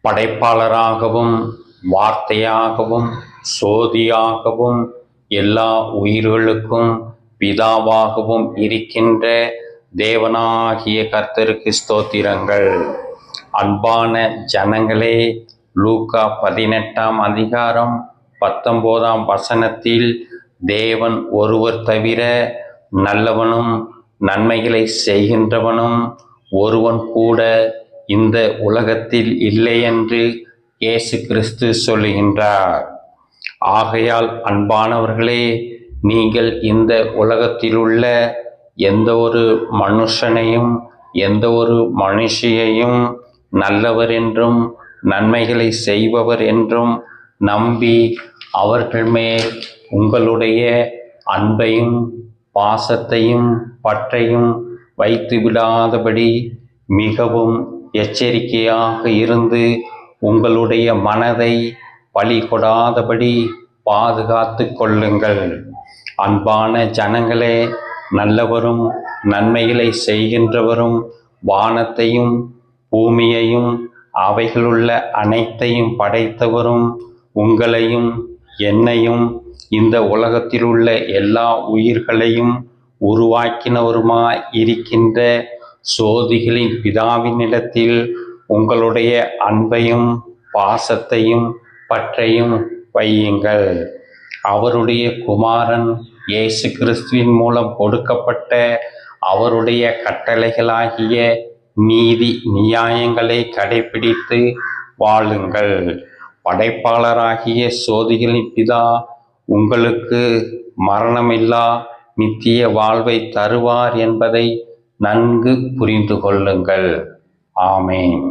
படைப்பாளராகவும் வார்த்தையாகவும் சோதியாகவும் எல்லா உயிர்களுக்கும் பிதாவாகவும் இருக்கின்ற தேவனாகிய கர்த்தருக்கு ஸ்தோத்திரங்கள். அன்பான ஜனங்களே, லூக்கா 18ஆம் அதிகாரம் 19ஆம் வசனத்தில் தேவன் ஒருவர் தவிர நல்லவனும் நன்மைகளை செய்கின்றவனும் ஒருவன் கூட இந்த உலகத்தில் இல்லை என்று இயேசு கிறிஸ்து சொல்லுகின்றார். ஆகையால் அன்பானவர்களே, நீங்கள் இந்த உலகத்தில் உள்ள எந்த ஒரு மனுஷனையும் எந்த ஒரு மனுஷியையும் நல்லவர் என்றும் நன்மைகளை செய்பவர் என்றும் நம்பி அவர்கள் மேல் உங்களுடைய அன்பையும் பாசத்தையும் பற்றையும் வைத்து விடாதபடி மிகவும் எச்சரிக்கையாக இருந்து உங்களுடைய மனதை பலி கொடாதபடி பாதுகாத்து கொள்ளுங்கள். அன்பான ஜனங்களே, நல்லவரும் நன்மைகளை செய்கின்றவரும் வானத்தையும் பூமியையும் அவைகளுள்ள அனைத்தையும் படைத்தவரும் உங்களையும் என்னையும் இந்த உலகத்தில் உள்ள எல்லா உயிர்களையும் உருவாக்கினவருமாய் இருக்கின்ற சோதிகளின் பிதாவினிடத்தில் உங்களுடைய அன்பையும் பாசத்தையும் பற்றையும் வையுங்கள். அவருடைய குமாரன் இயேசு கிறிஸ்துவின் மூலம் கொடுக்கப்பட்ட அவருடைய கட்டளைகளாகிய நீதி நியாயங்களை கடைபிடித்து வாழுங்கள். படைப்பாளராகிய சோதிகளின் பிதா உங்களுக்கு மரணமில்லா நித்திய வாழ்வை தருவார் என்பதை நன்கு புரிந்து கொள்ளுங்கள். ஆமென்.